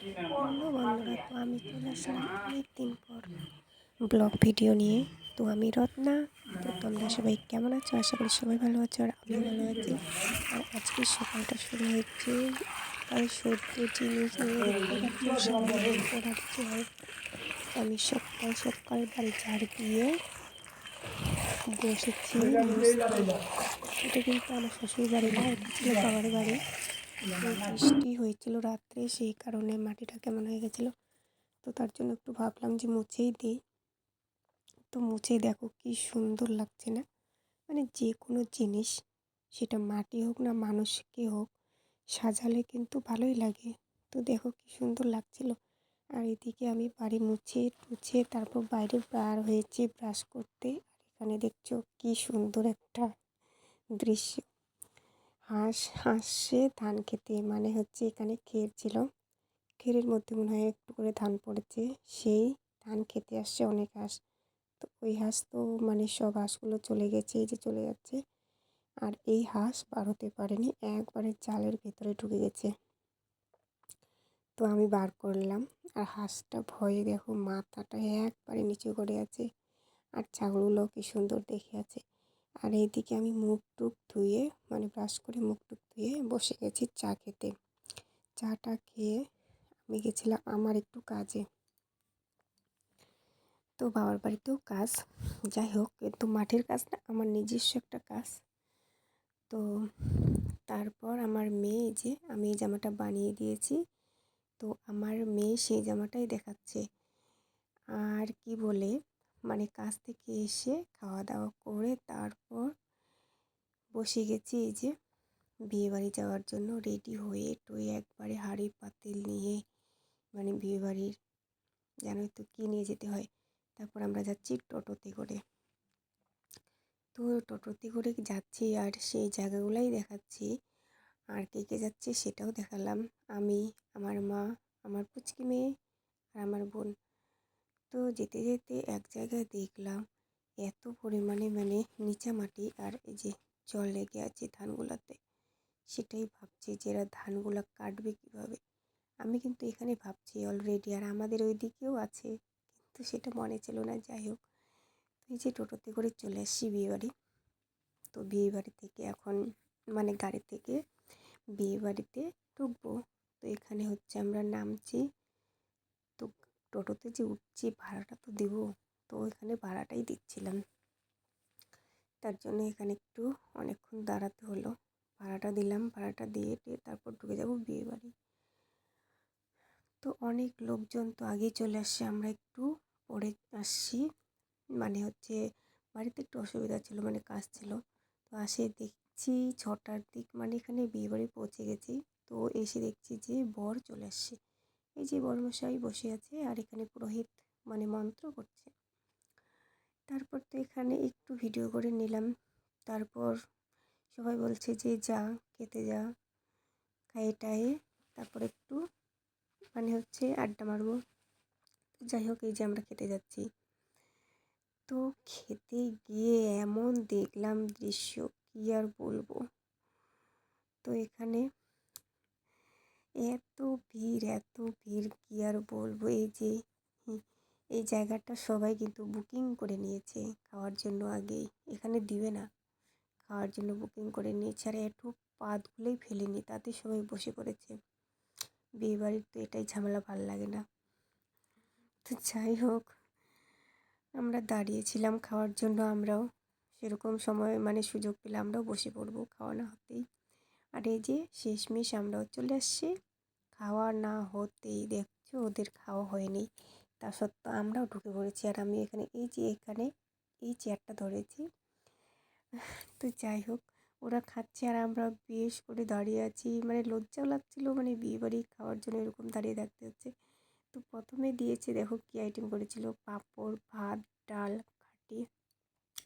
Hello বন্ধুরা, তো আমি চলে আসলাম অনেক দিন পর ব্লগ ভিডিও নিয়ে। তো আমি রত্না। তো তোমরা সবাই কেমন আছো? আশা করি সবাই ভালো আছো, আর আমিও ভালো আছি। আর আজকে সকালটা শুরু হয়েছে একেবারে সদ্য জিনিস নিয়ে। দেখতে পাচ্ছ সামনে পড়া জল। তো আমি সকাল সকাল বাড়ি ঝাড় দিয়ে বসেছি মুছতে। এটা কিন্তু আমার শ্বশুর বাড়ি না, এটা ছিল বাবার বাড়ি। তো বৃষ্টি হয়েছিল রাত্রে, সেই কারণে মাটিটা কেমন হয়ে গেছিলো। তো তার জন্য একটু ভাবলাম যে মুছেই দিই। তো মুছে দেখো কি সুন্দর লাগছে না? মানে যে কোনো জিনিস, সেটা মাটি হোক না মানুষকে হোক, সাজালে কিন্তু ভালোই লাগে। তো দেখো কি সুন্দর লাগছিল। আর এদিকে আমি বাড়ি মুছে টুছে তারপর বাইরে বার হয়েছে ব্রাশ করতে। আর এখানে দেখছো কি সুন্দর একটা দৃশ্য। হাঁসে ধান খেতে, মানে হচ্ছে এখানে খের ছিল, খেরের মধ্যে মনে হয় একটু করে ধান পড়েছে, সেই ধান খেতে আসছে অনেক হাঁস। তো ওই হাঁস তো মানে সব হাঁসগুলো চলে গেছে, এই যে চলে যাচ্ছে। আর এই হাঁস বার হতে পারেনি, একবারে জালের ভেতরে ঢুকে গেছে। তো আমি বার করলাম, আর হাঁসটা ভয়ে দেখো মাথাটা একবারে নিচু করে আছে। আর ছাগলগুলো কি সুন্দর দেখে আছে। আর এইদিকে আমি মুখ টুক ধুয়ে, মানে ব্রাশ করে মুখ টুক ধুয়ে বসে গেছি চা খেতে। চাটা খেয়ে আমি গেছিলাম আমার একটু কাজে। তো বাবার বাড়িতেও কাজ, যাই হোক, কিন্তু মাঠের কাজ না, আমার নিজস্ব একটা কাজ। তো তারপর আমার মেয়ে, যে আমি এই জামাটা বানিয়ে দিয়েছি, তো আমার মেয়ে সেই জামাটাই দেখাচ্ছে। আর কি বলে, মানে কাজ থেকে এসে খাওয়া দাওয়া করে তারপর বসে গেছি এই যে বিয়েবাড়ি যাওয়ার জন্য রেডি হয়ে টয়ে একবারে হাঁড়ি পাতিল নিয়ে, মানে বিয়েবাড়ির জানোই তো কী নিয়ে যেতে হয়। তারপর আমরা যাচ্ছি টোটোতে করে। তো টোটোতে করে যাচ্ছি আর সেই জায়গাগুলোই দেখাচ্ছি। আর কে কে যাচ্ছে সেটাও দেখালাম। আমি, আমার মা, আমার পুচকি মেয়ে আর আমার বোন। তো যেতে যেতে এক জায়গায় দেখলাম এত পরিমাণে মানে নিচা মাটি, আর এই যে জল লেগে আছে ধানগুলাতে। সেটাই ভাবছি যে এরা ধানগুলা কাটবে কীভাবে। আমি কিন্তু এখানে ভাবছি অলরেডি, আর আমাদের ওই দিকেও আছে, কিন্তু সেটা মনে ছিল না। যাই হোক, এই যে টোটোতে করে চলে আসছি বিয়েবাড়ি। তো বিয়েবাড়ি থেকে এখন মানে গাড়ি থেকে বিয়েবাড়িতে ঢুকবো। তো এখানে হচ্ছে আমরা নামছি। তো টোটোতে যে উঠছি ভাড়াটা তো দেবো, তো এখানে ভাড়াটাই দিচ্ছিলাম। তার জন্য এখানে একটু অনেকক্ষণ দাঁড়াতে হলো। ভাড়াটা দিলাম, ভাড়াটা দিয়ে তারপর ঢুকে যাব বিয়েবাড়ি। তো অনেক লোকজন তো আগেই চলে আসছে, আমরা একটু পরে আসছি। মানে হচ্ছে বাড়িতে একটু অসুবিধা ছিল, মানে কাজ ছিল। তো আসে দেখছি 6টার দিক, মানে এখানে বিয়েবাড়ি পৌঁছে গেছি। তো এসে দেখছি যে বর চলে আসছে। এই যে বরমশাই বসে আছে, আর এখানে পুরোহিত মানে মন্ত্র করছে। তারপর তো এখানে একটু ভিডিও করে নিলাম। তারপর সবাই বলছে যে যা খেতে যা, খাইয়ে টাইয়ে তারপর একটু মানে হচ্ছে আড্ডা মারবো। যাই হোক, এই যে আমরা খেতে যাচ্ছি। তো খেতে গিয়ে এমন দেখলাম দৃশ্য, কী আর বলবো। তো এখানে এত ভিড়, এত ভিড়, কী আর বলবো। এই যে এই জায়গাটা সবাই কিন্তু বুকিং করে নিয়েছে খাওয়ার জন্য আগেই, এখানে দিবে না, খাওয়ার জন্য বুকিং করে নিয়েছে। আর একটু পা ধুলেই ফেলেনি, তাতে সবাই বসে পড়েছে। বিয়েবাড়ির তো এটাই ঝামেলা, ভাল লাগে না। তো যাই হোক, আমরা দাঁড়িয়েছিলাম খাওয়ার জন্য, আমরাও সেরকম সময় মানে সুযোগ পেলে আমরাও বসে পড়বো খাওয়া না হতেই। আর এই যে শেষমেশ আমরাও চলে আসছি। খাওয়া না হতেই দেখছো ওদের খাওয়া হয়নি, তা সত্ত্বেও আমরাও ঢুকে পড়েছি। আর আমি এখানে এই যে এখানে এই চেয়ারটা ধরেছি। তো যাই হোক, ওরা খাচ্ছে আর আমরা বেশ করে দাঁড়িয়ে আছি, মানে লজ্জাও লাগছিলো, মানে বিয়েবাড়ি খাওয়ার জন্য এরকম দাঁড়িয়ে থাকতে হচ্ছে। তো প্রথমে দিয়েছে, দেখো কী আইটেম করেছিল, পাঁপড়, ভাত, ডাল, ঘাটি,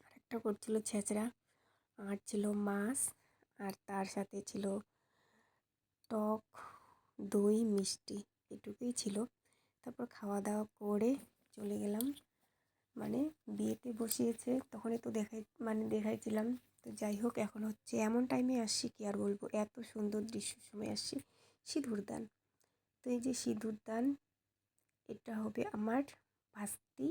আর একটা করছিল ছেঁচড়া, আর ছিল মাছ, আর তার সাথে ছিল টক, দই, মিষ্টি, এটুকুই ছিল। তারপর খাওয়া দাওয়া করে চলে গেলাম। মানে বিয়েতে বসিয়েছে তখনই তো দেখাইছিলাম। তো যাই হোক, এখন হচ্ছে এমন টাইমে আসছি, কি আর বলবো, এত সুন্দর দৃশ্যের সময় আসছি, সিঁদুর দান। তো এই যে সিঁদুর দান, এটা হবে আমার ভাস্তি,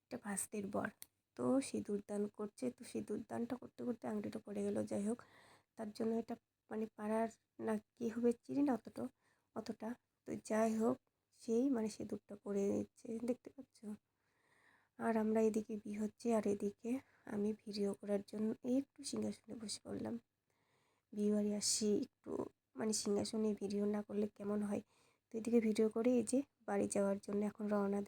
এটা ভাস্তির বর। তো সিঁদুর দান করছে, তো সিঁদুর দানটা করতে করতে আংটিটা পড়ে গেল। যাই হোক, তার জন্য এটা মানে পাড়ার না কী হবে চিনি না অতটা। তো যাই হোক, সেই মানে সিঁদুরটা পরে নিচ্ছে, দেখতে পাচ্ছ। আর আমরা এদিকে বিয়ে হচ্ছে, আর এদিকে আমি ভিডিও করার জন্য একটু সিংহাসনে বসে পড়লাম। বিয়ে বাড়ি আসি, একটু মানে সিংহাসনে ভিডিও না করলে কেমন হয়। তো এদিকে ভিডিও করে এই যে বাড়ি যাওয়ার জন্য এখন রওনা